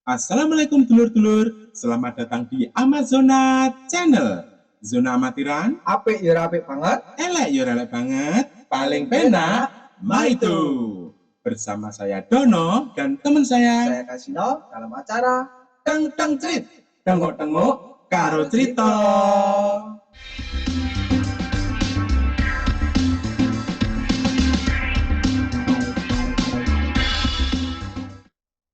Assalamualaikum dulur-dulur, selamat datang di Amazona Channel. Zona amatiran, Apik ya apik banget. elek ya elek banget, paling penak, maitu. Bersama saya Dono dan teman saya, Saya Kasino dalam acara Teng Teng Cerit, tengok-tengok karo cerita.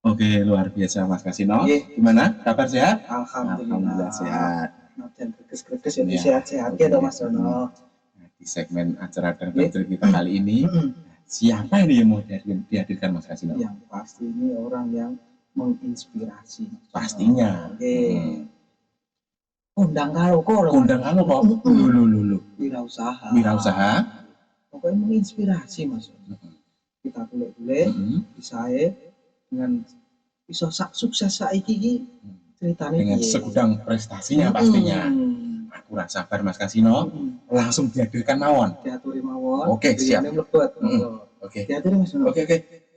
Oke, luar biasa Mas Kasino. Nggih. Gimana? Kabar sehat? Alhamdulillah Sehat. Dan greges-greges ya Iya. sehat-sehat ya toh Mas Dono. Nah, di segmen acara Teng Nggih. Teng Cerit kita kali ini, siapa ini yang mau dihadirkan Mas Kasino? Yang pasti ini orang yang menginspirasi. Pastinya. Oke. Undang karo Kondang anu kok, lulu. wirausaha. Wirausaha. Pokoknya menginspirasi Mas Dono. Kita golek-golek bisa dengan bisa sukses saiki iki ceritanya Dengan segudang prestasinya pastinya. Aku rasa sabar Mas Kasino, langsung dihadirkan mawon. diaturi mawon. Oke, siap. Ini mlebet. Oke. Diaturi Mas Dono. Oke.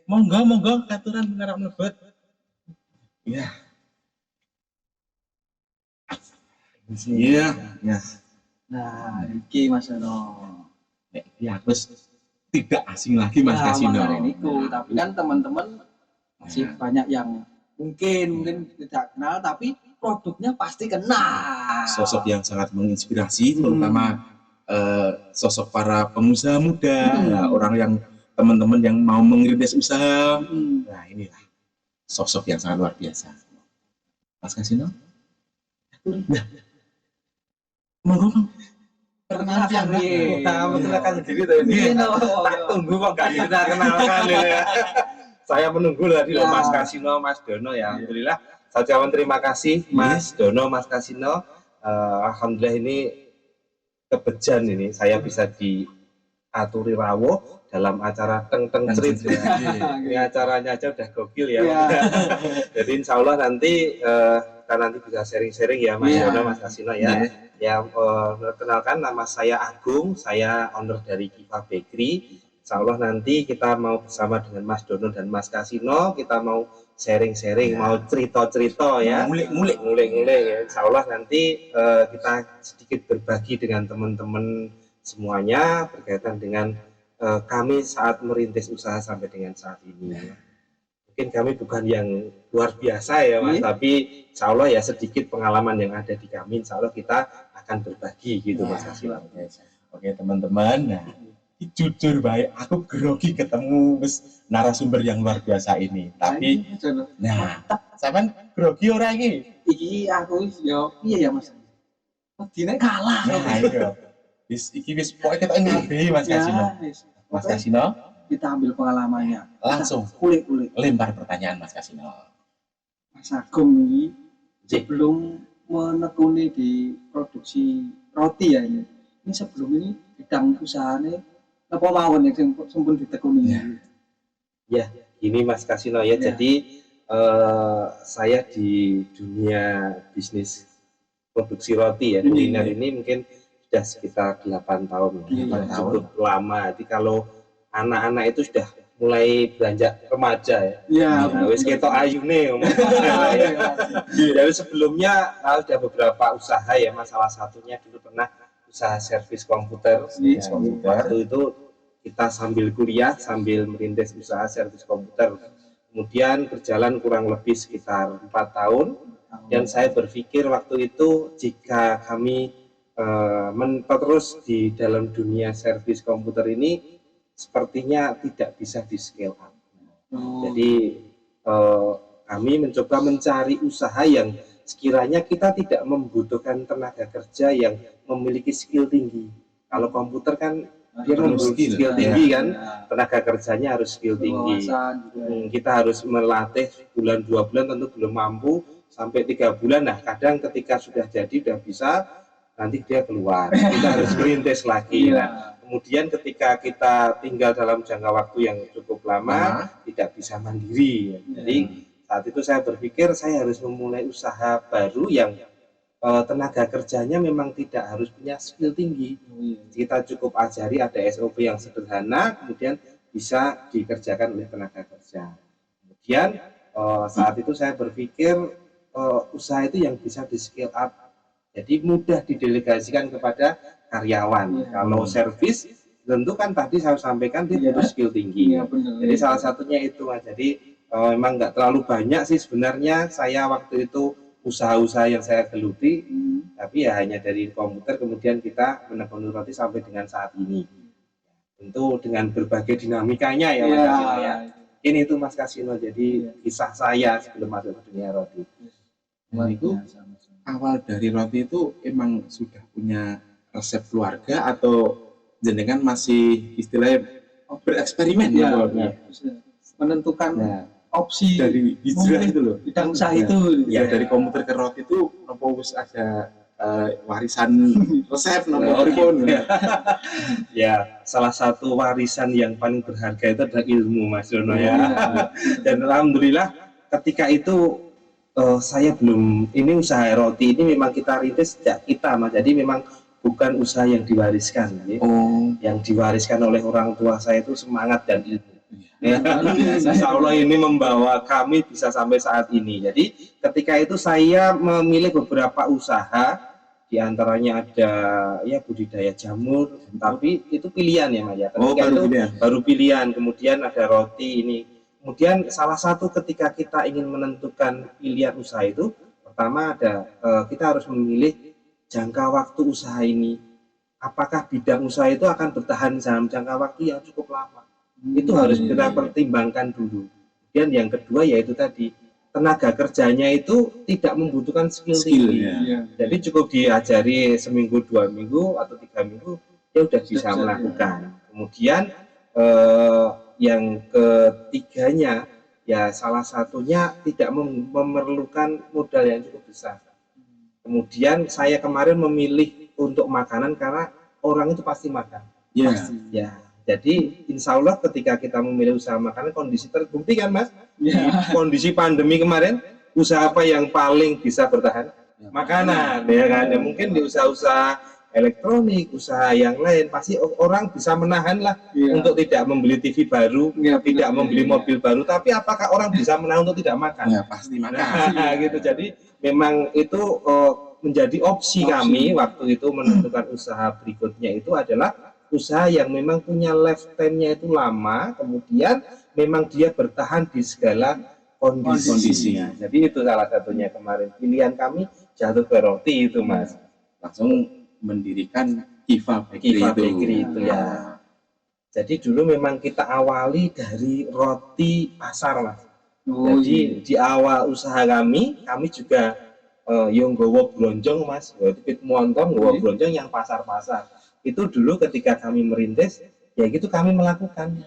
Monggo katuran ngarep mlebet. Iya. Iya. Nah, iki Mas Dono. Nek iki aku tidak asing lagi Mas Kasino. Niku, tapi kan teman-teman masih banyak yang mungkin tidak kenal tapi produknya pasti kenal. Sosok yang sangat menginspirasi, terutama sosok para pengusaha muda, nah, orang yang teman-teman yang mau mengerintis usaha. Nah, inilah sosok yang sangat luar biasa. Mas Kasino? Nah, monggo. Perkenalkan diri. Memperkenalkan diri tadi. Tak tunggu kok gak kita kenalkan ya. Saya menunggu tadi loh Mas Kasino, Mas Dono ya. Alhamdulillah. Saya ucapkan terima kasih Mas Dono, Mas Kasino. Alhamdulillah ini kebejan ini saya bisa diaturi rawuh dalam acara Teng Teng Cerit. Ini acaranya aja udah gokil ya. Jadi insya Allah nanti kita nanti bisa sharing-sharing ya Mas Dono, Mas Kasino ya. Ya, kenalkan nama saya Agung, saya owner dari Kiva Bakery. Insya Allah nanti kita mau bersama dengan Mas Dono dan Mas Kasino, kita mau sharing-sharing, mau cerita-cerita ya, ngulik ya. Insya Allah nanti kita sedikit berbagi dengan teman-teman semuanya berkaitan dengan kami saat merintis usaha sampai dengan saat ini. Mungkin kami bukan yang luar biasa ya Mas, tapi insya Allah ya sedikit pengalaman yang ada di kami, insya Allah kita akan berbagi gitu Mas Kasino. Oke teman-teman, nah jujur baik, aku grogi ketemu narasumber yang luar biasa ini. Tapi, nah, sampean grogi ora iki? Iki aku yo piye ya Mas? Wedine kalah. Nah, iya. Iki wis pokoke ketok ngabehi Mas Kasino. Mas Kasino, kita ambil pengalamannya. langsung Kulik-kulik. lempar pertanyaan Mas Kasino. Mas Agung ini sebelum menekuni di produksi roti ya ini sebelum ini bidang usahanya apa mawon yang sempun ditekuni? Ya, ini Mas Kasino ya. Jadi saya di dunia bisnis produksi roti ya, kuliner ini mungkin sudah sekitar 8 tahun, cukup lama. Jadi kalau anak-anak itu sudah mulai beranjak remaja ya. Nah, wis ketok ayune ngomong. Jadi sebelumnya sudah beberapa usaha ya, salah satunya dulu pernah usaha servis komputer. Waktu itu kita sambil kuliah, sambil merintis usaha servis komputer. Kemudian berjalan kurang lebih sekitar 4 tahun. Dan saya berpikir waktu itu jika kami terus di dalam dunia servis komputer ini, sepertinya tidak bisa di scale up. Jadi kami mencoba mencari usaha yang sekiranya kita tidak membutuhkan tenaga kerja yang memiliki skill tinggi. Kalau komputer kan dia membutuhkan skill tinggi kan, tenaga kerjanya harus skill tinggi. Kita harus melatih bulan 2 bulan tentu belum mampu, sampai 3 bulan. Nah kadang ketika sudah jadi sudah bisa, nanti dia keluar. Kita harus merintis lagi. Nah, kemudian ketika kita tinggal dalam jangka waktu yang cukup lama, tidak bisa mandiri. Jadi saat itu saya berpikir saya harus memulai usaha baru yang tenaga kerjanya memang tidak harus punya skill tinggi. Kita cukup ajari ada SOP yang sederhana, kemudian bisa dikerjakan oleh tenaga kerja. Kemudian saat itu saya berpikir usaha itu yang bisa di scale up, jadi mudah didelegasikan kepada karyawan. Kalau servis tentu kan tadi saya sampaikan dia butuh skill tinggi. Jadi salah satunya itu, Mas. Jadi memang nggak terlalu banyak sih sebenarnya saya waktu itu usaha-usaha yang saya geluti, tapi ya hanya dari komputer kemudian kita menekuni roti sampai dengan saat ini. Tentu dengan berbagai dinamikanya ya Mas Kasino ya. Ini itu Mas Kasino, jadi kisah saya sebelum masuk ke dunia roti. Nah, itu awal dari roti itu emang sudah punya resep keluarga atau jenengan masih istilahnya bereksperimen ya, menentukan opsi dari hijrah itu loh, bidang usaha itu ya dari komputer ke roti itu apa wis ada warisan resep nomor pripun ya salah satu warisan yang paling berharga itu adalah ilmu Mas Dono ya. Dan alhamdulillah ketika itu saya belum, ini usaha roti ini memang kita rintis sejak kita Mas, jadi memang bukan usaha yang diwariskan ya. Yang diwariskan oleh orang tua saya itu semangat dan ilmu. Ya, insya Allah ini membawa kami bisa sampai saat ini. Jadi ketika itu saya memilih beberapa usaha, diantaranya ada ya budidaya jamur, tapi itu pilihan ya Maya. Ketika itu baru pilihan. Kemudian ada roti ini. Kemudian salah satu ketika kita ingin menentukan pilihan usaha itu, pertama ada kita harus memilih jangka waktu usaha ini. Apakah bidang usaha itu akan bertahan dalam jangka waktu yang cukup lama? Itu harus kita pertimbangkan dulu. Dan yang kedua yaitu tadi tenaga kerjanya itu tidak membutuhkan skill tinggi. Jadi cukup diajari seminggu, 2 minggu atau 3 minggu dia sudah bisa melakukan. Kemudian yang ketiganya ya salah satunya tidak memerlukan modal yang cukup besar. Kemudian saya kemarin memilih untuk makanan karena orang itu pasti makan. Pasti. Ya. Jadi insya Allah ketika kita memilih usaha makanan kondisi terbukti kan Mas, di kondisi pandemi kemarin usaha apa yang paling bisa bertahan? Makanan ya kan. Ya, mungkin di usaha-usaha elektronik, usaha yang lain pasti orang bisa menahan lah untuk tidak membeli TV baru, tidak membeli mobil baru. Tapi apakah orang bisa menahan untuk tidak makan? Ya pasti makan. Nah, gitu. Jadi memang itu menjadi opsi kami waktu itu menentukan usaha berikutnya itu adalah usaha yang memang punya lifetime-nya itu lama, kemudian memang dia bertahan di segala kondisinya. Jadi itu salah satunya kemarin pilihan kami jatuh ke roti itu Mas. Langsung mendirikan Kiva Bakery itu ya. Jadi dulu memang kita awali dari roti pasar Mas. Jadi di awal usaha kami juga yang nggawa blonjong Mas, pit montong nggawa blonjong yang pasar-pasar. Itu dulu ketika kami merintis, ya gitu kami melakukan.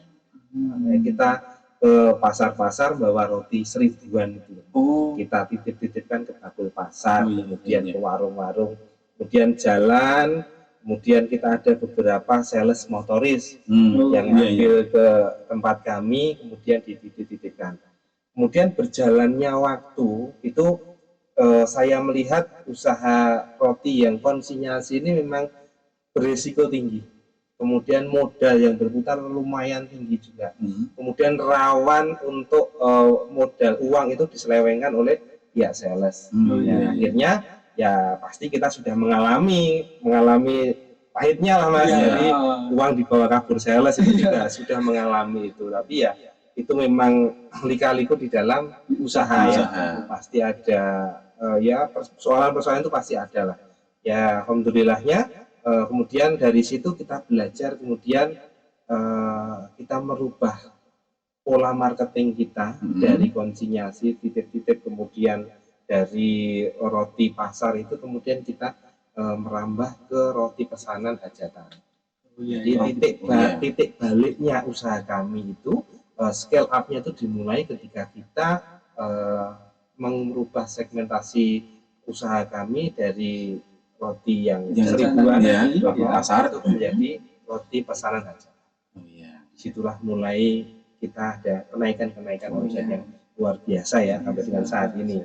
Kita ke pasar-pasar bawa roti 1000-an itu. Kita titip-titipkan ke bakul pasar, kemudian ke warung-warung, kemudian jalan, kemudian kita ada beberapa sales motoris yang ambil ke tempat kami, kemudian dititip-titipkan. Kemudian berjalannya waktu itu saya melihat usaha roti yang konsinyasi ini memang berisiko tinggi, kemudian modal yang berputar lumayan tinggi juga, kemudian rawan untuk modal uang itu diselewengkan oleh pihak sales. Akhirnya ya pasti kita sudah mengalami pahitnya lah Mas. Jadi uang dibawa kabur sales itu juga sudah mengalami itu. Tapi ya itu memang lika-liku di dalam usaha. Ya pasti ada ya persoalan-persoalan itu pasti ada lah. Ya alhamdulillahnya kemudian dari situ kita belajar, kemudian kita merubah pola marketing kita dari konsinyasi titip-titip, kemudian dari roti pasar itu kemudian kita merambah ke roti pesanan hajatan. Jadi titik baliknya usaha kami itu scale up-nya itu dimulai ketika kita mengubah segmentasi usaha kami dari roti yang 1000-an roti pasar itu menjadi roti pesanan aja. Disitulah mulai kita ada kenaikan omset yang luar biasa ya sampai dengan saat ini.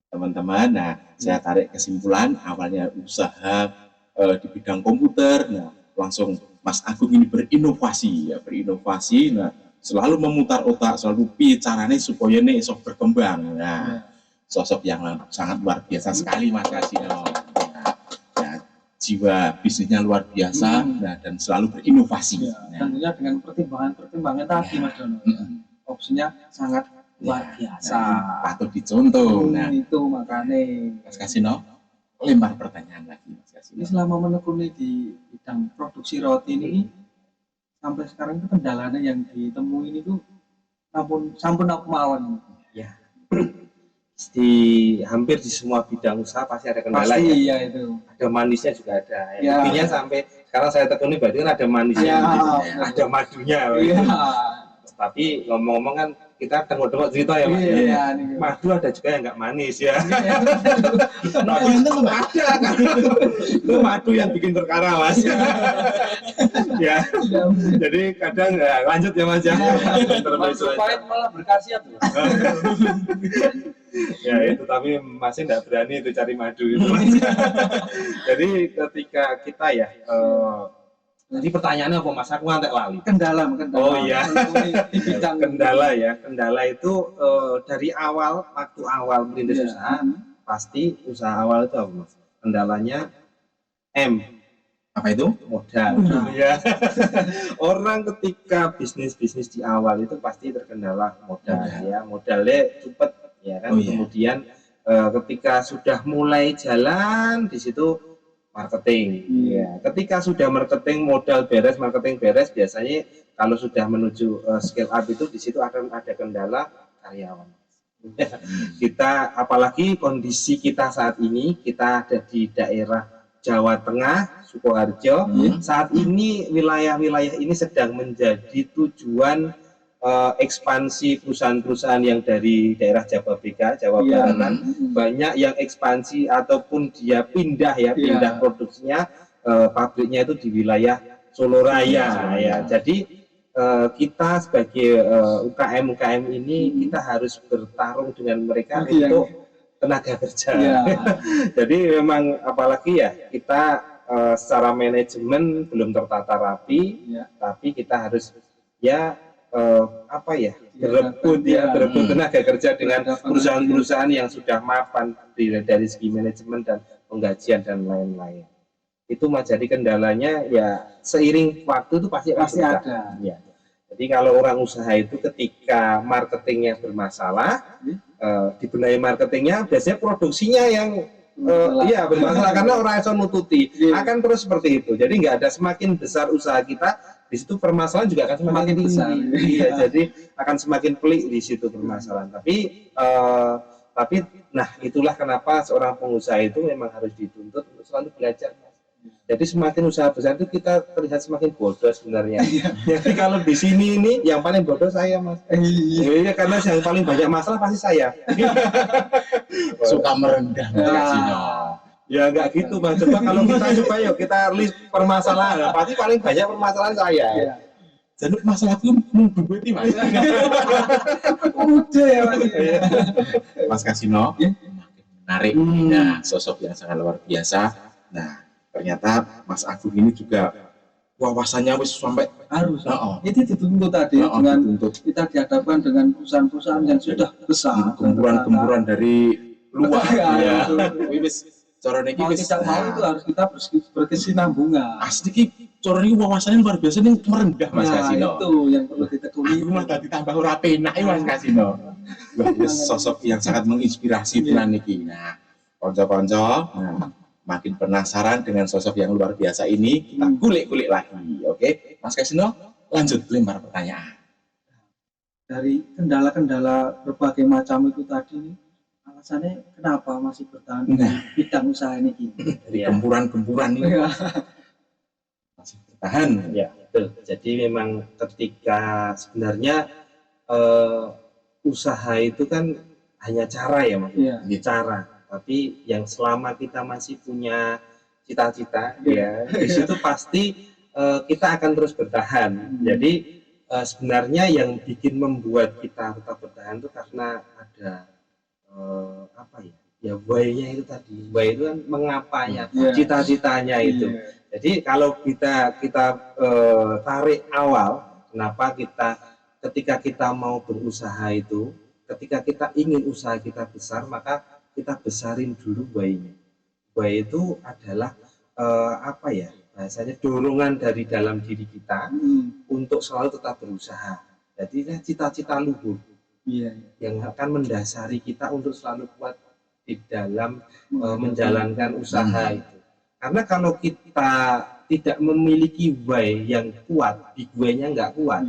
Teman-teman, nah saya tarik kesimpulan awalnya usaha di bidang komputer, nah langsung Mas Agung ini berinovasi. Nah selalu memutar otak, selalu piye carane supaya nih iso berkembang. Nah, sosok yang sangat luar biasa sekali Mas Kasino. Nah, jiwa bisnisnya luar biasa dan selalu berinovasi. Tentunya dengan pertimbangan tadi Mas Dono. Opsinya sangat luar biasa. Patut dicontoh. Nah, itu makanya Mas Kasino lempar pertanyaan lagi Mas ini Kasino. selama menekuni di bidang produksi roti ini sampai sekarang itu kendalanya yang ditemui ini tuh sampun aku mawon. Ya. Hampir di semua bidang usaha pasti ada kendala Pasti, ya. ya itu. Ada manisnya juga ada. Ya. Intinya sampai sekarang saya tekuni berarti kan ada manisnya, ada madunya. Iya. Tapi ngomong-ngomong kan kita tengok-tengok cerita ya Mas. Iya, Madu ada juga yang nggak manis ya. Nah, itu Ada kan. Itu madu yang bikin perkara Mas. Ya. Jadi kadang lanjut ya Mas ya. Mas pahit malah berkhasiat loh. Ya itu tapi masih nggak berani itu cari madu itu Mas. Jadi ketika kita ya jadi pertanyaannya apa Mas? Aku ngantek lali. Kendala. Oh iya. Di bidang Kendala ya. Kendala itu dari waktu awal merintis usaha, pasti usaha awal itu apa Mas? Kendalanya apa itu? modal. Ya. Orang ketika bisnis di awal itu pasti terkendala modal ya. Modalnya cepet ya kan. Kemudian ketika sudah mulai jalan di situ marketing. Ya, ketika sudah marketing beres, biasanya kalau sudah menuju scale up itu di situ akan ada kendala karyawan. Kita apalagi kondisi kita saat ini, kita ada di daerah Jawa Tengah, Sukoharjo. Saat ini wilayah-wilayah ini sedang menjadi tujuan ekspansi perusahaan-perusahaan yang dari daerah Jababeka, Jawa Baratan, banyak yang ekspansi ataupun dia pindah produksinya, pabriknya itu di wilayah Solo Raya ya. Jadi kita sebagai UKM ini kita harus bertarung dengan mereka untuk tenaga kerja. Jadi memang apalagi ya kita secara manajemen belum tertata rapi, tapi kita harus berebut tenaga kerja dengan perusahaan-perusahaan yang sudah mapan dari segi manajemen dan penggajian dan lain-lain. Itu jadi kendalanya ya seiring waktu itu pasti ada. Ya. Jadi kalau orang usaha itu ketika marketingnya bermasalah, dibenahi marketingnya, biasanya produksinya yang bermasalah karena orang yang nututi akan terus seperti itu. Jadi nggak ada, semakin besar usaha kita di situ permasalahan juga akan semakin besar. Jadi akan semakin pelik di situ permasalahan. Tapi nah itulah kenapa seorang pengusaha itu memang harus dituntut untuk selalu belajar. Jadi semakin usaha besar itu kita terlihat semakin bodoh sebenarnya. Jadi kalau di sini ini yang paling bodoh saya Mas. Iya, karena yang paling banyak masalah pasti saya. Suka merendah. Ya enggak gitu Mas. Coba kalau kita list permasalahan, pasti paling banyak permasalahan saya. Jadi masalahku nuduh berarti Mas. Udah ya Mas. Mas Kasino menarik. Nah, sosok yang sangat luar biasa. Nah, ternyata Mas Agung ini juga wawasannya wis sampai harus. Itu dituntut tadi dengan kita dihadapkan dengan perusahaan-perusahaan yang sudah besar, gemburan-gemburan dari luar ya. Wis cara niki wis tidak mau itu harus kita berkesinambungan. Asli ki cara niki wawasannya luar biasa ning merendah Mas Kasino. Itu yang perlu ditekuni. Rumah tadi tambah ora penak Mas Kasino. Sosok yang sangat menginspirasi tenan niki. Nah, kanca-kanca, makin penasaran dengan sosok yang luar biasa ini, kita kulik-kulik lagi. Oke, Mas Kasino, lanjut lempar pertanyaan. Dari kendala-kendala berbagai macam itu tadi, alasannya kenapa masih bertahan di bidang usaha ini? Dari gempuran-gempuran ini masih bertahan. Ya, betul. Jadi memang ketika sebenarnya usaha itu kan hanya cara ya Mas. Cara. Tapi yang selama kita masih punya cita-cita ya di situ pasti kita akan terus bertahan. Jadi sebenarnya yang bikin membuat kita tetap bertahan itu karena ada why-nya itu tadi. Why itu kan mengapanya, cita-citanya itu. Jadi kalau kita tarik awal, kenapa kita ketika kita mau berusaha itu, ketika kita ingin usaha kita besar, maka kita besarin dulu why-nya. Why itu adalah apa ya, bahasanya dorongan dari dalam diri kita untuk selalu tetap berusaha. Jadi cita-cita luhur yang akan mendasari kita untuk selalu kuat di dalam menjalankan usaha itu. Karena kalau kita tidak memiliki why yang kuat, big why-nya nggak kuat,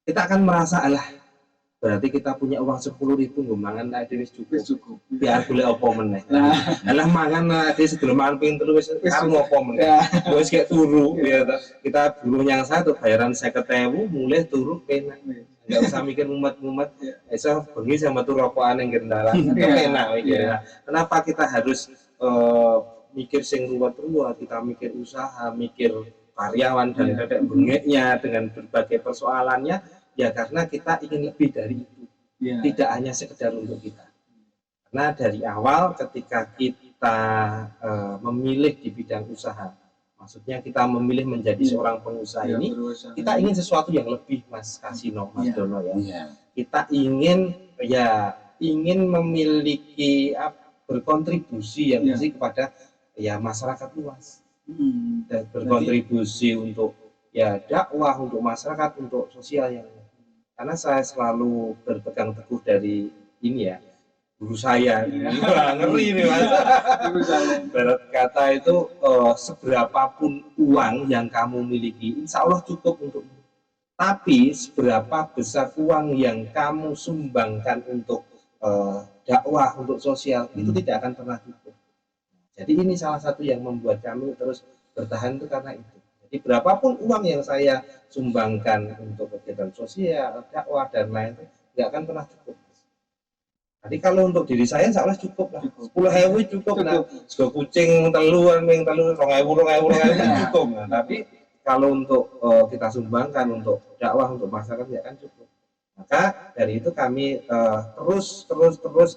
kita akan merasa alah, berarti kita punya uang 10.000 nggak mangan ada wis cukup. Biar boleh opo meneh. Alah mangan ada sebelum mangan pengen terus kamu opo meneh. Wis kayak turu ya kita buruh yang satu bayaran 50.000 mulai turu penak. Enggak usah mikir mumet-mumet. Iso bengi sama turu rokokan yang kendala. Enak mikirnya. Kenapa kita harus mikir sing ruwet-ruwet, kita mikir usaha, mikir karyawan dan bebek bengeknya dengan berbagai persoalannya? Ya karena kita ingin lebih dari itu, tidak hanya sekedar untuk kita. Karena dari awal ketika kita memilih di bidang usaha, maksudnya kita memilih menjadi seorang pengusaha ini, kita ingin sesuatu yang lebih, Mas Kasino, Mas Dono ya. Kita ingin memiliki berkontribusi yang bersih kepada masyarakat luas, dan berkontribusi untuk dakwah, untuk masyarakat, untuk sosial yang. Karena saya selalu berpegang teguh dari ini ya, guru saya, ngeri nih Mas. Berat kata itu seberapapun uang yang kamu miliki, insya Allah cukup untukmu. Tapi seberapa besar uang yang kamu sumbangkan untuk dakwah, untuk sosial, itu tidak akan pernah cukup. Jadi ini salah satu yang membuat kami terus bertahan itu karena itu. Jadi berapapun uang yang saya sumbangkan untuk kegiatan sosial, dakwah dan lain itu nggak akan pernah cukup. Jadi kalau untuk diri saya insya Allah cukup lah. 10.000 cukup lah. Sego kucing teluan, ming telu 2.000 cukup. Nah, tapi kalau untuk kita sumbangkan untuk dakwah, untuk masyarakat nggak akan cukup. Maka dari itu kami terus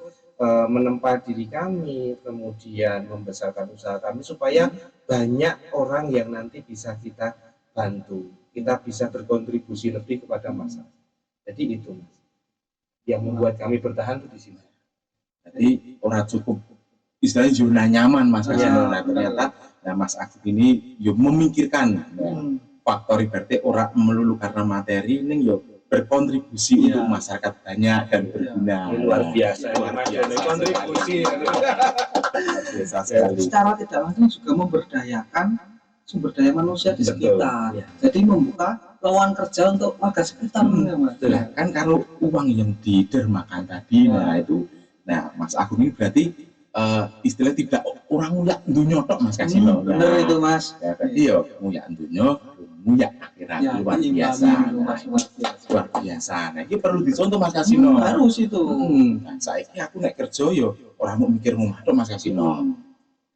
menempa diri kami, kemudian membesarkan usaha kami supaya banyak orang yang nanti bisa kita bantu, kita bisa berkontribusi lebih kepada masyarakat. Jadi itu Mas, yang membuat kami bertahan di sini. Jadi orang cukup istilahnya zona nyaman Mas Kasino. Nah ternyata Mas Agung ini memikirkan faktor berarti orang melulu karena materi ini berkontribusi untuk masyarakat banyak dan berguna. Luar biasa, kontribusi. Biasa sekali. Secara tidak langsung juga memberdayakan sumber daya manusia di sekitar. Jadi membuka lowongan kerja untuk warga sekitar. Nah, kan kalau uang yang didermakan tadi, nah Mas Agung ini berarti istilah tidak orang nguyak dunia tok Mas Kasino. Benar itu Mas. Ya berarti nguyak dunia, nguyak akhirat luar biasa. Luar biasa. Nah, ini perlu dicontoh Mas Kasino. Harus itu. Nah, saiki aku nek kerja orang mau mikir ngomah tok Mas Kasino.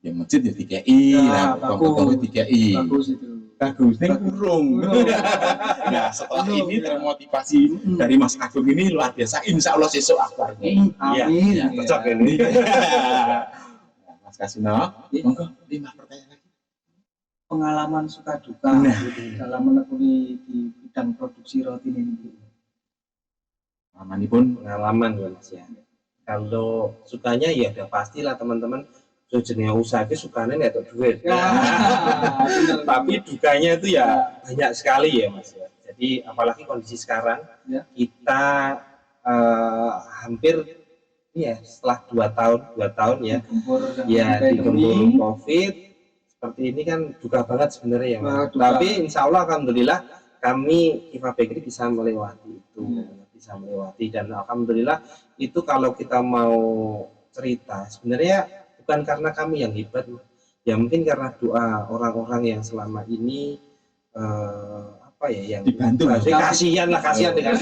Ya masjid ya 3i, tonggo 3i. Bagus itu. Bagus, ini kurung. Nah, setelah ini termotivasi dari Mas Agung ini luar biasa. Insya Allah sesuk akbarnya. Amin. Ya, cocok ini. Mas Kasino, monggo 5 pertanyaan lagi. Pengalaman suka duka dalam menekuni di bidang produksi roti ini. Pengalaman ya Mas ya. Kalau sukanya ya udah pastilah teman-teman. Jenis usaha itu sukanya nggak duit. Tapi dukanya itu ya banyak sekali ya Mas ya. Jadi apalagi kondisi sekarang kita hampir setelah 2 tahun ya digempur COVID seperti ini kan duka banget sebenarnya ya Mas. Tapi insya Allah alhamdulillah kami Kiva Bakery bisa melewati itu, dan alhamdulillah itu kalau kita mau cerita sebenarnya bukan karena kami yang hebat, ya mungkin karena doa orang-orang yang selama ini yang dibantu, kasihan dengan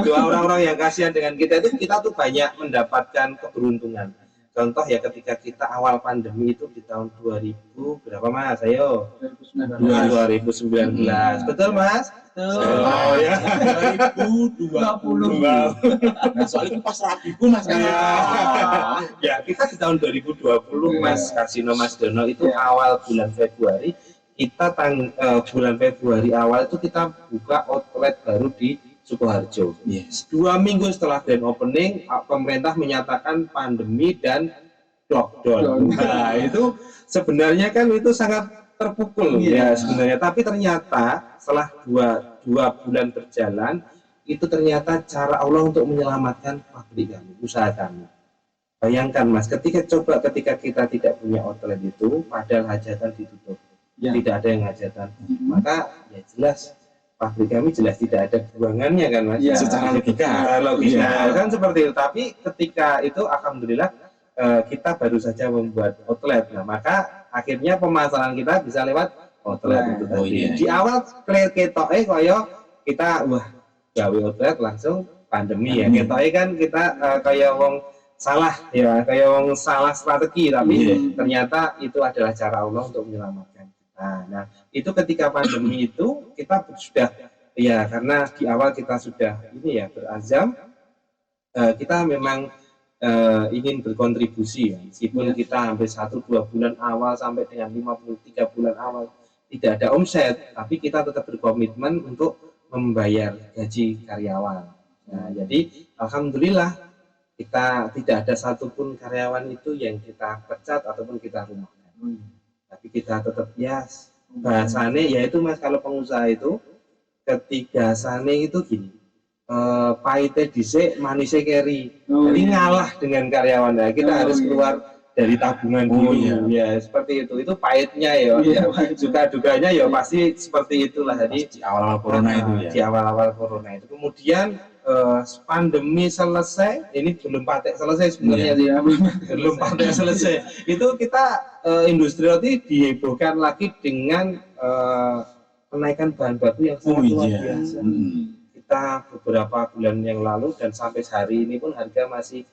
doa orang-orang yang kasihan dengan kita itu kita tuh banyak mendapatkan keberuntungan. Contoh ya ketika kita awal pandemi itu di tahun 2000 berapa Mas? Ayo 2019 betul Mas? Betul. Oh ya 2020. Nah, soalnya pas rabiku Mas kan. Ya kita di tahun 2020 Mas Kasino Mas Dono itu awal bulan Februari kita bulan Februari awal itu kita buka outlet baru di Sukoharjo. Yes. 2 minggu setelah grand opening, pemerintah menyatakan pandemi dan lockdown. Nah, itu sebenarnya kan itu sangat terpukul ya sebenarnya. Tapi ternyata setelah dua bulan berjalan, itu ternyata cara Allah untuk menyelamatkan pabrik kami, usaha kami. Bayangkan Mas, ketika kita tidak punya outlet itu, padahal hajatan ditutup, tidak ada yang hajatan, maka ya jelas pabrik kami jelas tidak ada buangannya kan Mas. Ya, secara logika kan seperti itu. Tapi ketika itu alhamdulillah kita baru saja membuat outlet. Nah, maka akhirnya pemasaran kita bisa lewat outlet itu tadi. Di awal ketoke kaya kita gawe outlet langsung pandemi ya. Ketoke kan kita kayak wong salah ya, kayak wong salah strategi, tapi ternyata itu adalah cara Allah untuk menyelamatkan kita. Nah, itu ketika pandemi itu kita sudah ya, karena di awal kita sudah berazam, kita memang ingin berkontribusi ya. Meskipun kita hampir 1-2 bulan awal sampai dengan 53 bulan awal tidak ada omset, tapi kita tetap berkomitmen untuk membayar gaji karyawan. Nah, jadi alhamdulillah kita tidak ada satupun karyawan itu yang kita pecat ataupun kita rumahkan. Tapi kita tetap bahasane yaitu Mas, kalau pengusaha itu ketigasane itu gini, pahitnya dhisik manisnya keri. Jadi ngalah dengan karyawan. Nah, kita harus keluar dari tabungan dulu. Ya, seperti itu. Itu pahitnya ya. Suka duganya ya pasti seperti itulah. Jadi di awal-awal corona itu ya. Di awal-awal corona itu. Kemudian pandemi selesai, ini belum patek selesai sebenarnya sih. Belum patek selesai. Itu kita industri roti dihebohkan lagi dengan kenaikan bahan baku yang sangat luar biasa. Kita beberapa bulan yang lalu dan sampai hari ini pun harga masih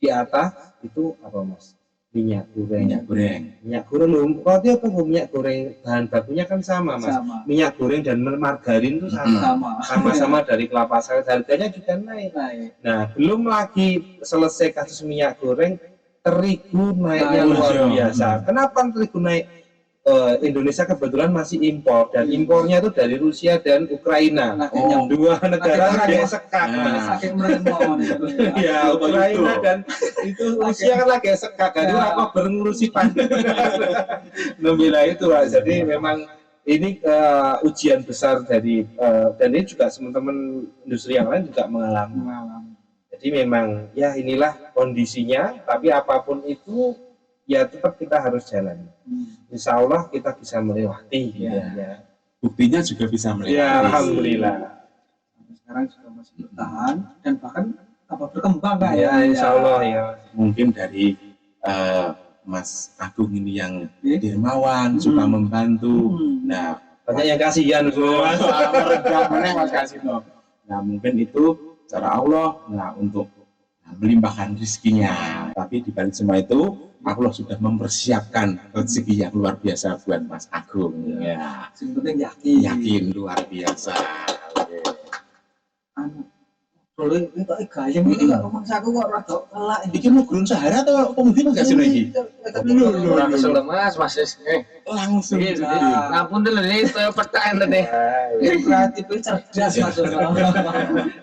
di atas itu apa Mas? Minyak goreng. Roti apa minyak goreng, bahan bakunya kan sama Mas. Minyak goreng dan margarin itu sama dari kelapa sawit, harganya juga naik. Nah, belum lagi selesai kasus minyak goreng, terigu naiknya luar biasa. Kenapa terigu naik? Indonesia kebetulan masih impor, dan impornya itu dari Rusia dan Ukraina. Dua negara lagi sekak. Ya, Ukraina dan itu Rusia kan lagi sekak. Jadi apa berurusi pandemi. Nambila itu Pak. Jadi memang ini ujian besar dari dan ini juga teman-teman industri yang lain juga mengalami. Jadi memang ya inilah kondisinya, tapi apapun itu ya tetap kita harus jalan. Insya Allah kita bisa melewati. Buktinya juga bisa melewati. Ya, alhamdulillah. Sekarang sudah masih bertahan dan bahkan berkembang Kak ya. Insya Allah ya. Mungkin dari Mas Agung ini yang dermawan, suka membantu. Nah, banyak yang kasihan Mas Kasino. Nah, mungkin itu cara Allah untuk melimpahkan rezekinya. Tapi di balik semua itu Allah sudah mempersiapkan rezeki yang luar biasa buat Mas Agung. Ya. Yang penting yakin luar biasa. Boleh itu gayeng iki kok rumah saku kok rada elak. Iki mau gurun sehari atau pemungkin enggak sih lagi? Ora kesel Mas, Langsung. Ngapunten lho iki koyo petak ngene. Kreatif cerdas Mas.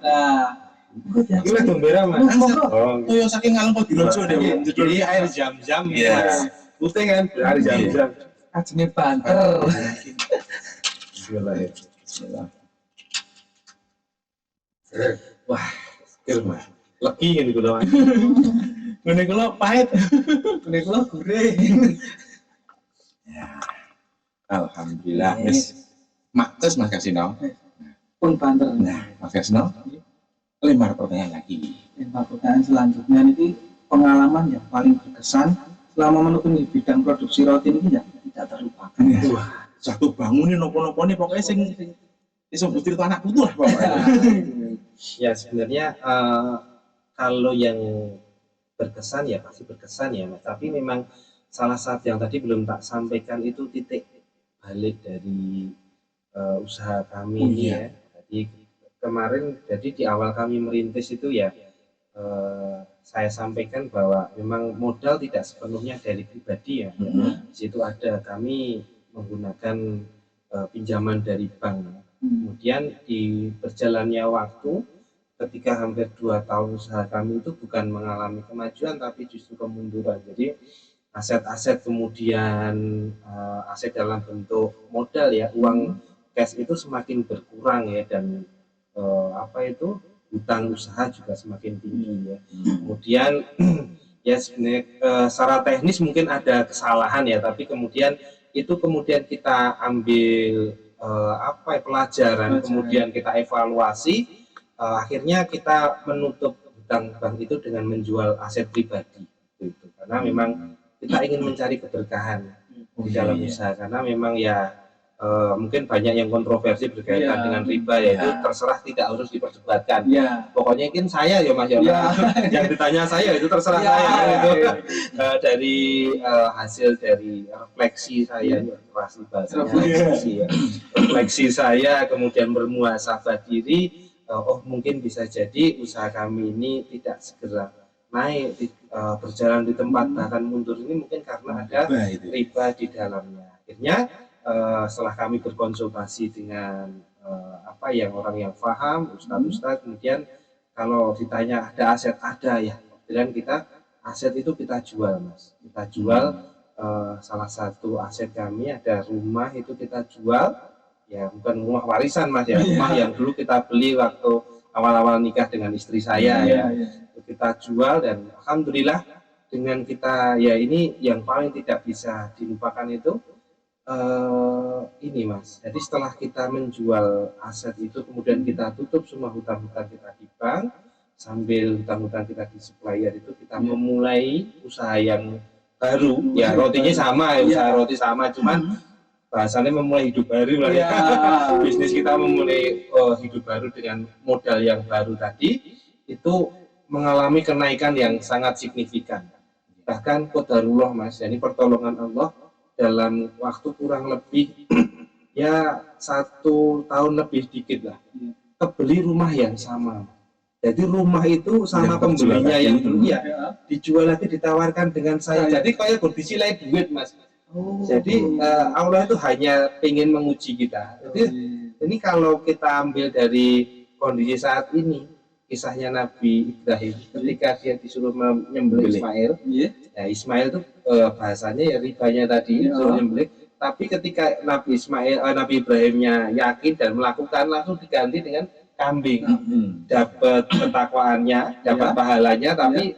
Nah, ini lah gembira Mas. Toyo saking ngalem kok dirojo deh. Jadi air jam-jam ya. Putih kan air jam-jam. Ajenge banter. Bismillah. Wah, skill Mas. Legi ngene kula. Ngene kula pahit. Ngene kula gurih. Ya. Alhamdulillah wis maktes Mas Kasino. Pun banter. Nah, Mas Kasino. Lembar pertanyaan lagi. Lembar pertanyaan selanjutnya ini pengalaman yang paling berkesan selama menekuni bidang produksi roti ini ya tidak terlupakan. Wah, satu bangunin nopo-nopo nih pokoknya sing iso butir anak putu lah pokoknya. Ya sebenarnya kalau yang berkesan ya pasti berkesan ya Mas. Tapi memang salah satu yang tadi belum tak sampaikan itu titik balik dari usaha kami ya. Jadi kemarin jadi di awal kami merintis itu ya saya sampaikan bahwa memang modal tidak sepenuhnya dari pribadi ya. Di situ ada kami menggunakan pinjaman dari bank Kemudian di berjalannya waktu, ketika hampir 2 tahun usaha kami itu bukan mengalami kemajuan tapi justru kemunduran. Jadi aset-aset kemudian aset dalam bentuk modal ya, uang cash itu semakin berkurang ya, dan hutang usaha juga semakin tinggi ya. Kemudian ya sebenarnya secara teknis mungkin ada kesalahan ya, tapi kemudian kita ambil pelajaran, kemudian kita evaluasi, akhirnya kita menutup hutang bank itu dengan menjual aset pribadi gitu. Karena memang kita ingin mencari keberkahan di dalam usaha, karena memang ya mungkin banyak yang kontroversi berkaitan dengan riba, yaitu terserah, tidak harus diperdebatkan. Pokoknya kan saya ya Mas yang ditanya saya itu terserah saya itu. Dari hasil dari refleksi saya, refleksi saya, kemudian bermuhasabah diri, mungkin bisa jadi usaha kami ini tidak segera naik, berjalan di tempat bahkan mundur ini mungkin karena ada riba di dalamnya. Akhirnya setelah kami berkonsultasi dengan orang yang paham, ustadz, kemudian kalau ditanya ada aset, ada ya, kemudian aset itu kita jual Mas, kita jual. Salah satu aset kami ada rumah, itu kita jual ya, bukan rumah warisan Mas ya, rumah yang dulu kita beli waktu awal-awal nikah dengan istri saya itu kita jual, dan alhamdulillah dengan kita ya, ini yang paling tidak bisa dilupakan itu ini Mas. Jadi setelah kita menjual aset itu, kemudian kita tutup semua hutang-hutang kita di bank, sambil hutang-hutang kita di supplier itu, kita memulai usaha yang baru. Ya rotinya sama, usaha roti sama, cuman bahasanya memulai hidup baru lah ya. Bisnis kita memulai hidup baru dengan modal yang baru tadi, itu mengalami kenaikan yang sangat signifikan. Bahkan qadarullah Mas, jadi pertolongan Allah, dalam waktu kurang lebih ya 1 tahun lebih dikit lah, kebeli rumah yang sama. Jadi rumah itu sama pembelinya yang dulu ya dijual lagi, ditawarkan dengan saya. Jadi kayak berdisilai duit Mas. Jadi Allah itu hanya ingin menguji kita. Jadi ini kalau kita ambil dari kondisi saat ini, kisahnya Nabi Ibrahim ketika dia disuruh menyembelih Ismail. Ya Ismail itu bahasanya ya ribanya tadi disuruh menyembelih, tapi ketika Nabi Ibrahimnya yakin dan melakukan, langsung diganti dengan kambing. Dapat ketakwaannya, dapat pahalanya, tapi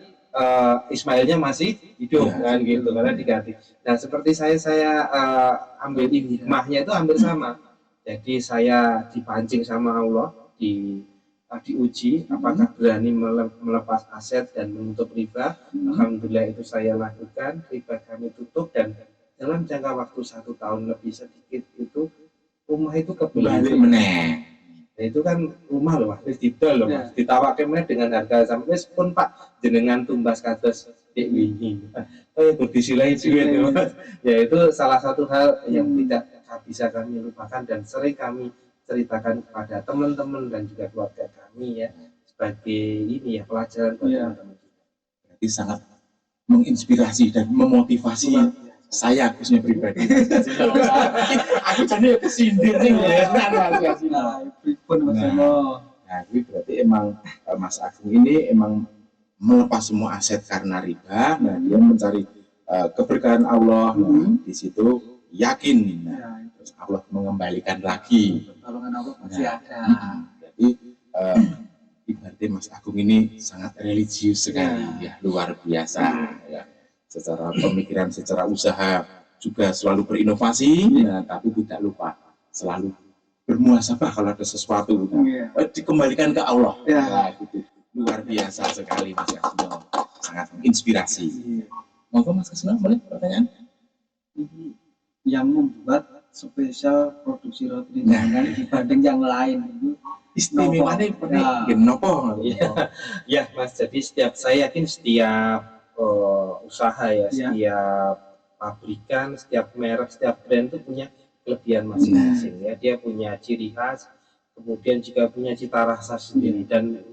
Ismailnya masih hidup kan gitu, karena diganti. Nah seperti saya ambil hikmahnya itu hampir sama. Jadi saya dipancing sama Allah, diuji apakah berani melepas aset dan menutup riba. Alhamdulillah itu saya lakukan, riba kami tutup, dan dalam jangka waktu 1 tahun lebih sedikit itu rumah itu kembali meneh. Nah, itu kan rumah loh Mas, didol loh Mas, ditawakke meneh dengan harga sampai pun Pak jenengan tumbas kados wingi. Berdisilai duit ya Mas. Ya itu salah satu hal yang tidak bisa kami lupakan dan sering kami ceritakan kepada teman-teman dan juga keluarga kami ya, sebagai ini ya pelajaran buat teman-teman. Jadi sangat menginspirasi dan memotivasi saya khususnya pribadi. Aku jadi kesindir nih ya. Nah, ini berarti emang Mas Agung ini emang melepas semua aset karena riba. Nah, dia mencari keberkahan Allah. Nah, di situ yakin. Nah, terus Allah mengembalikan lagi. Pertolongan Allah masih ada. Jadi ibaratnya Mas Agung ini sangat religius sekali ya, luar biasa ya. Secara pemikiran, secara usaha juga selalu berinovasi, nah, tapi tidak lupa selalu bermuhasabah kalau ada sesuatu, dikembalikan ke Allah. Nah, gitu. Luar biasa sekali Mas Kasno, sangat menginspirasi. Monggo Mas Kasno, boleh pertanyaan? Yang membuat spesial produksi roti dengan dibanding yang lain itu istimewanya nopo? Ya Mas, jadi saya yakin setiap usaha ya, setiap pabrikan, setiap merek, setiap brand itu punya kelebihan masing-masing ya. Dia punya ciri khas, kemudian juga punya cita rasa sendiri, dan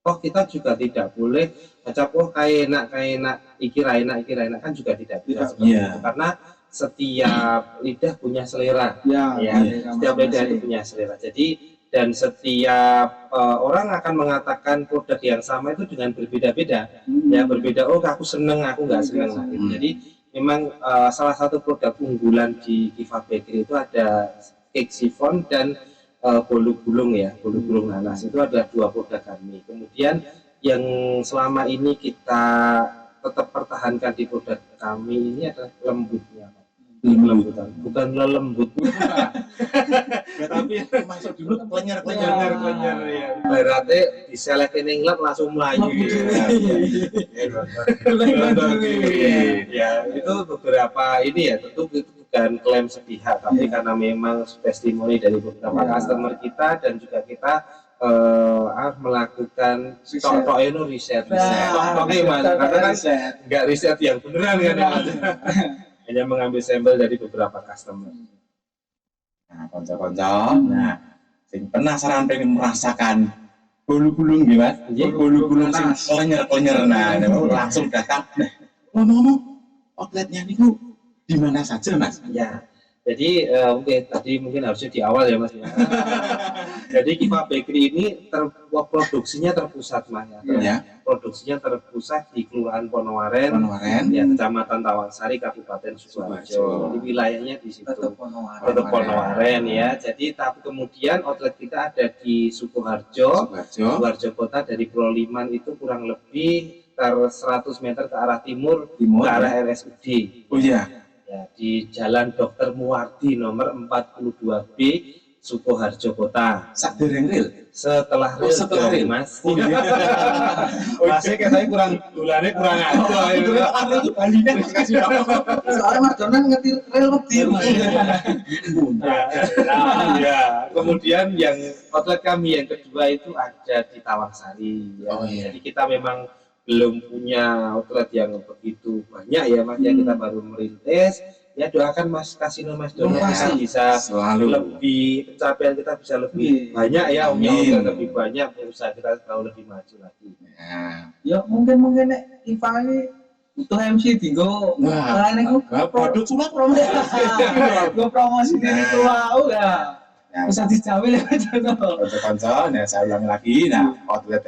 kita juga tidak boleh ngecap kayak enak, iki ra enak kan juga tidak bisa seperti itu, karena setiap lidah punya selera. Ya, Ya, selera setiap lidah itu masing-masing. punya selera. Jadi dan setiap orang akan mengatakan produk yang sama itu dengan berbeda-beda. Ya berbeda. Oh, aku seneng, aku nggak seneng. Nah, gitu. Jadi memang salah satu produk unggulan di Kiva Bakery itu ada cake chiffon dan bolu gulung ya, bolu gulung nanas itu adalah dua produk kami. Kemudian yang selama ini kita tetap pertahankan di produk kami ini adalah lembutnya. Lembutan, bukan lelembut. Tapi masuk dulu klenyer ya. Berarti diselek ning lab langsung melayu gitu. Ya, itu beberapa ini ya, tentu itu bukan klaim sepihak, tapi karena memang testimoni dari beberapa customer kita dan juga kita melakukan contoh itu riset. Oke, Mas, karena kan nggak riset yang beneran kan ya, Mas. Hanya mengambil sampel dari beberapa customer. Nah, konco-konco, nah, sing penasaran pengen merasakan bolu-bulung gimana? Bolu-bulung sing klenyer-klenyer, nah, langsung datang. Nah, ngomong-ngomong, outletnya niku di mana saja, Mas? Ya, jadi tadi mungkin harusnya di awal ya, Mas. Jadi Kiva Bakery ini produksinya terpusat, Mas. Ya. Produksinya terpusat di Kelurahan Ponowaren, ya, Kecamatan Tawangsari, Kabupaten Sukoharjo. Jadi wilayahnya di situ. Tetap Ponowaren ya. Jadi tapi kemudian outlet kita ada di Sukoharjo Kota, dari Pulau Liman itu kurang lebih 100 meter ke arah timur ke arah RSUD. Oh iya. Ya, di Jalan Dr. Muwardi nomor 42B Sukoharjo Kota. Sadereng real. Setelah real, Mas. Oh iya. Masih katanya kurang bulannya kurang ada. Itu Balinya dikasih apa? Soalnya Mas Donan ngerti rel wedi. Ya. Kemudian yang outlet kami yang kedua itu ada di Tawangsari. Ya. Oh, iya. Jadi kita memang belum punya outlet yang begitu banyak ya, Mas. Ya, kita baru merintis. Ya, doakan Mas Kasino, Mas Donan kita bisa selalu lebih, pencapaian kita bisa lebih banyak ya, outlet lebih banyak, usaha kita jauh lebih maju lagi. Ya mungkin nek Kiva ini butuh MC tinggo. Wah, produk cuma promosi. Gue promosi diri ku wau ya. Bisa dijamin ya konco-konco. Nah, saya ulangi lagi. Nah, outlet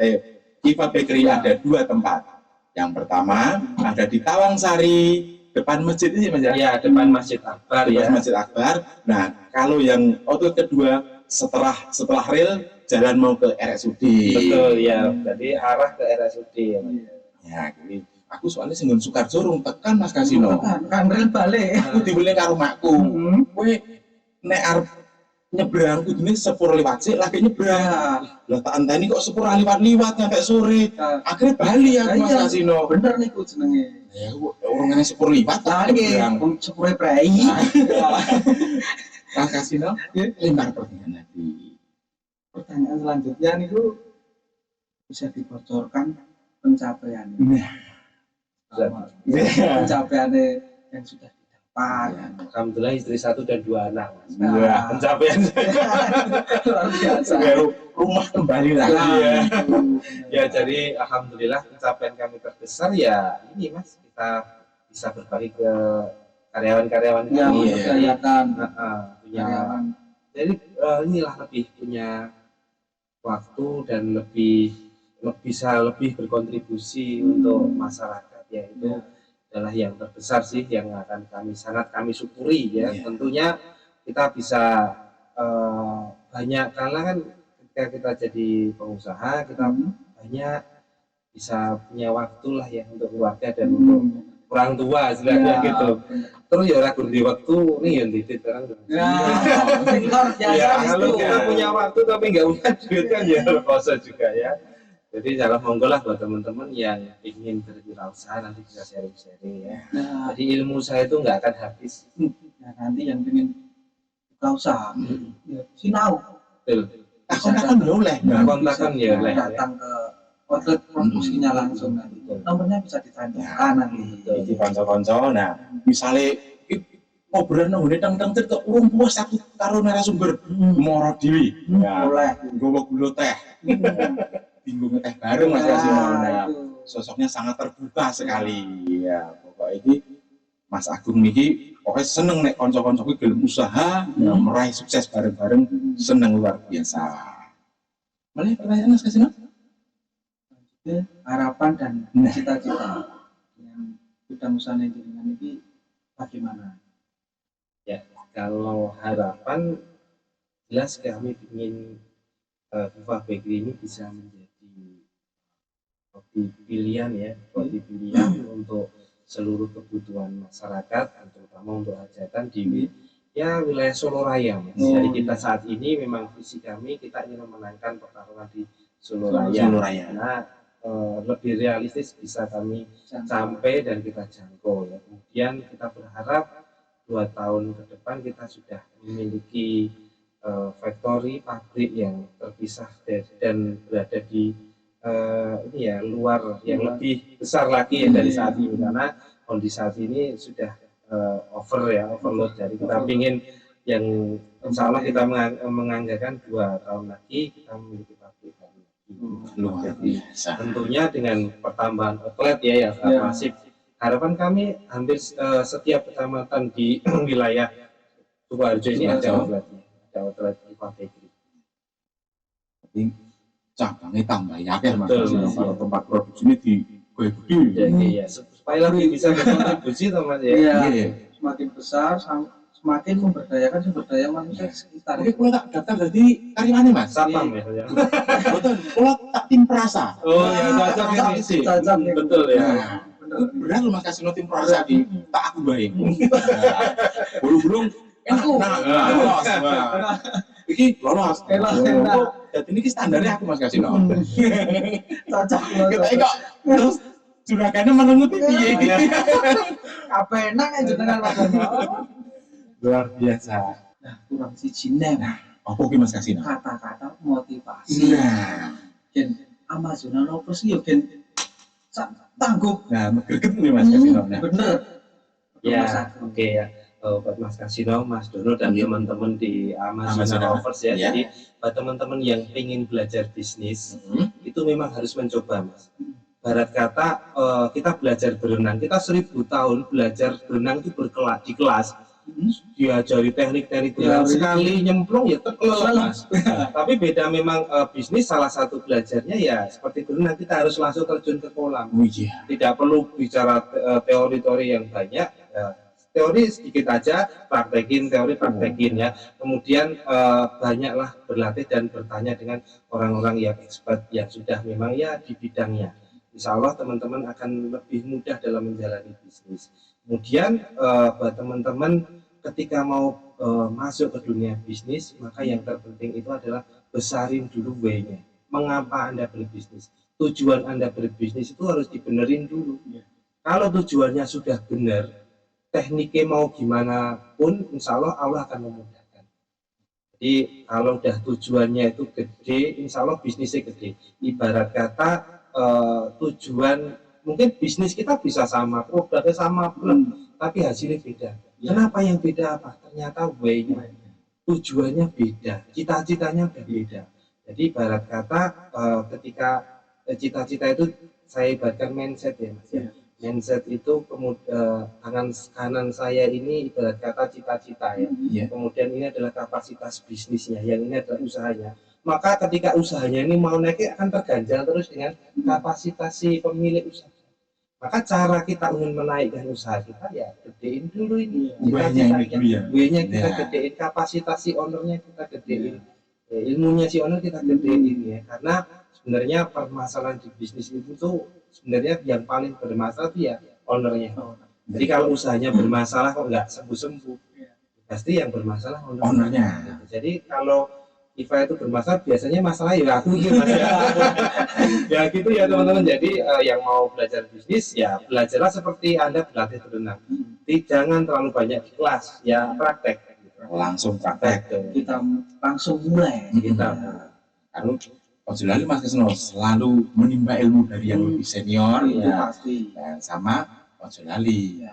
Kiva Bakery ada dua tempat. Yang pertama ada di Tawangsari, depan masjid ini, Mas ya? Ya, depan Masjid Akbar ya. Masjid Akbar. Nah, kalau yang outlet kedua setelah real jalan mau ke RSUD. Betul ya. Jadi arah ke RSUD. Ya, ini aku soalnya singgung Sukoharjo rung tekan Mas Kasino. Kan real balik. Aku dibeli karo makku. Kowe nek arep nyebrang kudune sepur liwat sik lagi nyebrang. Lah tak anteni kok sepur liwat-liwat sampai sore. Akhirnya bali aku Mas Kasino. Bener niku jenenge. Ya, orang ngene sepur liwat Lagi sepure prei. Mas Kasino, lempar pertanyaan lagi. Pertanyaan selanjutnya niku bisa dibocorkan pencapaiannya. Pencapaiannya yang sudah didapat. Alhamdulillah istri 1 dan 2 anak. Mas. Wah, Pencapaian Luar biasa. rumah kembali lagi ya. Ya, jadi alhamdulillah pencapaian kami terbesar ya ini, Mas, kita bisa berbagi ke karyawan-karyawan Ya, kami. kelihatan Punya, karyawan. jadi inilah lebih punya waktu dan lebih bisa lebih berkontribusi untuk masyarakat, ya itu adalah yang terbesar sih yang akan kami syukuri ya. Tentunya kita bisa banyak, karena kan ketika kita jadi pengusaha kita banyak bisa punya waktu lah ya untuk keluarga dan untuk orang tua istilahnya gitu. Terus ya ragu di waktu nih yang titik sekarang. Ya, kalau kita punya waktu tapi nggak punya duit kan ya kosong juga ya. Jadi jangan monggo lah buat teman-teman yang ingin berwirausaha nanti bisa sharing-sharing ya. Jadi ilmu saya itu nggak akan habis. Nah, nanti yang ingin buka usaha, ya, sinau. Betul. Kontakan boleh. Kontakan ya boleh. Datang ke outlet produksinya langsung nanti. Nomornya bisa ditanyakan nanti. Iki konco-konco. Nah, misalnya ngobrol nang teng-teng kok urung puas aku karo narasumber moro dhewe. Boleh. Nggawa gula teh. Bingung teh bareng Mas Kasino. Nah, sosoknya sangat terbuka sekali. Ya, pokoknya ini Mas Agung niki pokoknya seneng nek kanca-kancaku gelem usaha meraih sukses bareng-bareng, seneng luar biasa. Boleh pertanyaan Mas Kasino? Harapan dan Nah. cita-cita yang bidang usaha dengan ini bagaimana? Kalau harapan jelas kami ingin Viva Bakery ini bisa menjadi roti pilihan ya, roti pilihan untuk seluruh kebutuhan masyarakat, terutama untuk hajatan di wilayah Solo Raya. Mas. Jadi kita saat ini memang visi kami kita ingin memenangkan pertarungan di Solo Raya. Solo Raya. Karena lebih realistis bisa kami sampai dan kita jangkau ya. Kemudian kita berharap 2 tahun ke depan kita sudah memiliki factory pabrik yang terpisah dan berada di luar yang lebih besar lagi ya dari saat ini, karena kondisi saat ini sudah overload. Jadi kita ingin yang insya Allah kita menganggarkan 2 tahun lagi kita memiliki pabrik lagi. Luar biasa. Tentunya dengan pertambahan outlet ya yang sangat masif. Harapan kami hampir setiap kecamatan di wilayah Sukoharjo ini ada outletnya, ada outlet Viva Bakery. Jadi cabangnya tambah yakin Mas Betul, Kasino, Mas, kalau ya. tempat produksi ini di gede. Ya, supaya lebih bisa berkontribusi teman ya. Iya. Iya. Semakin besar, semakin memberdayakan sumber daya manusia sekitar. Tapi kalau tak daftar jadi karyawannya Mas. Satpam ya. Betul. Kalau tak tim perasa. Oh ya, cocok ini sih. Cocok ya. Betul ya. Nah, berat loh Mas Kasino tim perasa di tak aku baik. Belum enak. Nah, lolos. Wah. Iki lolos. Enak. Jadi ini standarnya aku Mas Kasino. Cocok. Kita kok terus juragannya menenguti piye. Apa enak ya jenengan Mas. Luar biasa. Nah, kurang siji nah Apa ki Mas Kasino? kata-kata motivasi. Nah, Gen Amazonan apa sih yo gen tangguh. nah greget nih Mas Kasino. Nah, Bener. Ya, Mas oke ya. Buat Mas Kasino, Mas Dono dan teman-teman di Amazon Amazon Lovers ya. ya. Jadi buat teman-teman yang ingin belajar bisnis itu memang harus mencoba Mas. Barat kata kita belajar berenang, kita 1000 tahun belajar berenang itu di kelas. Diajari teknik-teknik berenang, sekali nyemplung ya tekel Mas. Tapi beda memang bisnis, salah satu belajarnya ya seperti berenang, kita harus langsung terjun ke kolam. oh iya. Tidak perlu bicara teori-teori yang banyak, teori sedikit aja, praktekin teori, praktekin ya. Kemudian banyaklah berlatih dan bertanya dengan orang-orang yang expert yang sudah memang ya di bidangnya. Insya Allah teman-teman akan lebih mudah dalam menjalani bisnis. Kemudian buat teman-teman ketika mau masuk ke dunia bisnis, maka yang terpenting itu adalah besarin dulu why-nya. Mengapa Anda berbisnis? Tujuan Anda berbisnis itu harus dibenerin dulu. Kalau tujuannya sudah benar, tekniknya mau gimana pun, insya Allah Allah akan memudahkan. Jadi kalau udah tujuannya itu gede, insya Allah bisnisnya gede. Ibarat kata tujuan, mungkin bisnis kita bisa sama, produknya sama, tapi hasilnya beda. Kenapa yang beda apa? Ternyata way-nya, tujuannya beda, cita-citanya beda. Jadi ibarat kata ketika cita-cita itu saya ibaratkan mindset ya Mas ya. Mindset itu kemudian tangan kanan saya ini ibarat kata cita-cita ya. Kemudian ini adalah kapasitas bisnisnya, yang ini adalah usahanya. Maka ketika usahanya ini mau naik akan terganjal terus dengan kapasitas si pemilik usaha. Maka cara kita ingin menaikkan usaha kita ya gedein dulu ini cita-citanya, kita gedein, kapasitas si ownernya kita gedein, ilmunya si owner kita gedein ya. Karena sebenarnya permasalahan di bisnis itu tuh sebenarnya yang paling bermasalah itu ya ownernya. Jadi kalau usahanya bermasalah kok nggak sembuh-sembuh, pasti yang bermasalah ownernya. Jadi kalau IVA itu bermasalah, biasanya masalah ya aku gitu Mas. Ya gitu ya teman-teman. Jadi yang mau belajar bisnis ya belajarlah seperti Anda berlatih berenang. Jangan terlalu banyak di kelas, ya praktek. Langsung praktek. Kita langsung mulai. Kita Kalau Ojo lali Mas Kasino selalu menimba ilmu dari yang lebih senior Itu ya. pasti. Dan sama Ojo lali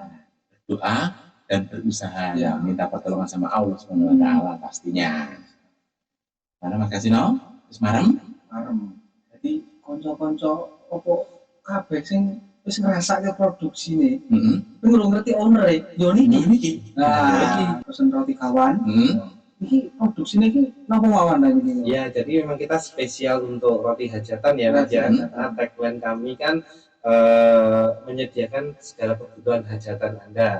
doa dan berusaha minta pertolongan sama Allah SWT pastinya. Mana Mas Kasino? Wis marem? Marem. Jadi konco-konco opo kabeh sing wis ngrasake produksine, Heeh. tapi nggak ngerti owner yo niki. Niki. Nah, pesen roti kawan. Heeh. Iki produksinya iki napa mawon iki? Ya, jadi memang kita spesial untuk roti hajatan ya, Mas ya. Hajatan. Karena tagline kami kan menyediakan segala kebutuhan hajatan Anda.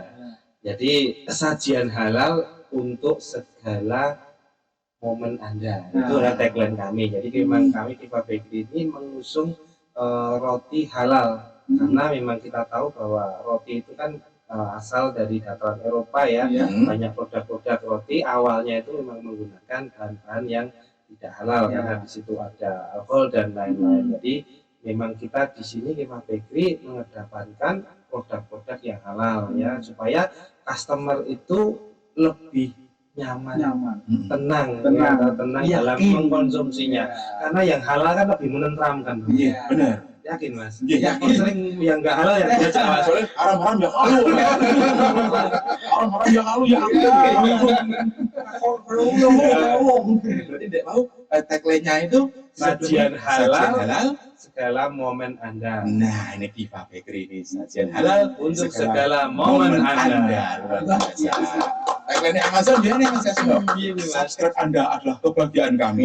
Jadi sajian halal untuk segala momen Anda. Itu adalah tagline kami. Jadi memang kami di Bakery ini mengusung roti halal karena memang kita tahu bahwa roti itu kan asal dari dataran Eropa ya. Iya. Banyak produk-produk roti awalnya itu memang menggunakan bahan-bahan yang tidak halal Ya. karena di situ ada alkohol dan lain-lain. Jadi memang kita di sini Kemah Bakery mengedepankan produk-produk yang halal ya supaya customer itu lebih nyaman, tenang dalam Yakin. mengkonsumsinya. Karena yang halal kan lebih menenteramkan. Iya, benar. Yakin Mas? Iya, Yakin. Sering yang nggak halal ya biasa Mas. Soalnya haram-haram ya kalu. Haram-haram ya kalu ya aku. Berarti tidak mau tagline-nya itu Sajian halal. Sajian halal. Segala momen Anda. Nah, ini Diva Bakery ini sajian halal Untuk segala momen Anda. Luar biasa. Tagline Amazon ya nih Mas Kasino. Iya, Mas. Subscribe Anda adalah kebahagiaan kami.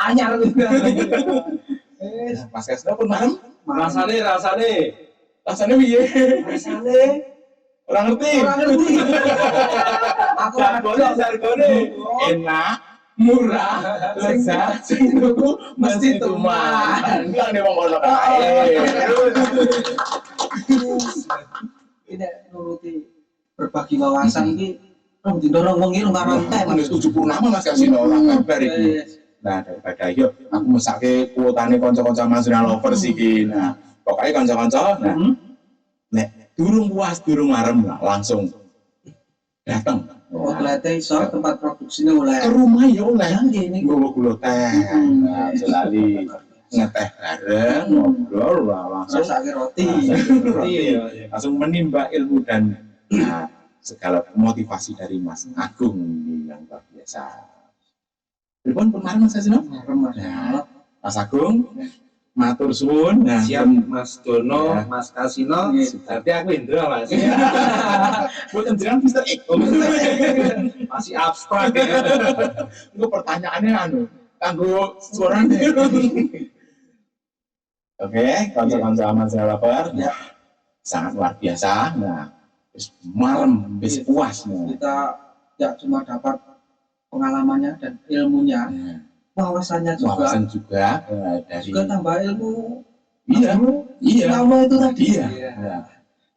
Anyar juga. Mas Kasino pun marem. Rasane. Rasanya piye? Rasane Orang ngerti. orang ngerti. Aku Jargone. Enak, murah, lezat, sing tuku mesti tuman. Kan nek wong ono kae. Tidak nuruti berbagi wawasan iki rong dino rong wengi rong karo entek. Wis 70 nama Mas Kasino orang kabar iki. Nah, daripada yo aku mesake kuotane kanca-kanca Mazrina Lovers iki. Nah, pokoknya kanca-kanca nah nek durung puas durung marem nah, langsung datang. Outlete iso tempat produksinya oleh. Ke rumah ya oleh Ini gula-gula teh. Nah, selali ngeteh bareng ngobrol lah, langsung rasake roti. langsung menimba ilmu dan nah, segala motivasi dari Mas Agung ini yang luar biasa. Pripun kemarin Mas Asino? Nah, Mas Agung, matur suwun. Nah, Siap Mas Dono, Ya. Mas Kasino, tapi aku Indra Mas. buatan jenengan Mister X. Masih abstrak ya. Itu pertanyaannya anu, kanggo suarane. Oke, kanca-kanca Mazrina Lovers, ya, sangat luar biasa. Nah, wis marem, wis puas. Nah. Kita tidak cuma dapat pengalamannya dan ilmunya, Nah, wawasannya juga. wawasan juga dari Juga tambah ilmu. iya Allah itu tadi. iya nah,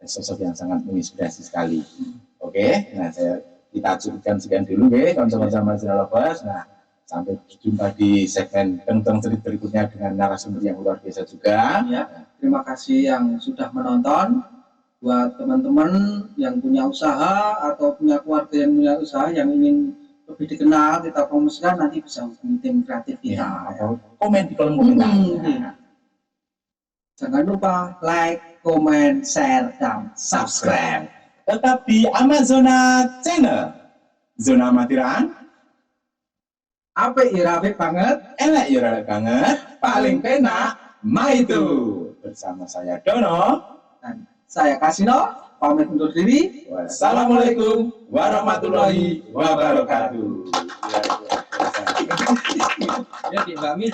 sosok yang sangat menginspirasi sekali. Oke, nah kita cukupkan sekian dulu ya kanca-kanca Mazrina Lovers. Nah, sampai jumpa di segmen Teng-Teng Cerit berikutnya dengan narasumber yang luar biasa juga. Ya, terima kasih yang sudah menonton. Buat teman-teman yang punya usaha atau punya keluarga yang punya usaha yang ingin lebih dikenal, kita promosikan, nanti bisa hubungi tim kreatif kita. Ya, atau komen di kolom komentar. Iya. Jangan lupa like, comment, share, dan subscribe. Tetap di Amazona Channel. Zona Matiran, Apa irapi banget? elek ya elek banget, paling penak, maitu. Bersama saya Dono. Dan saya Kasino, pamit undur diri. Wassalamualaikum warahmatullahi wabarakatuh. Ya, Mbak Mi.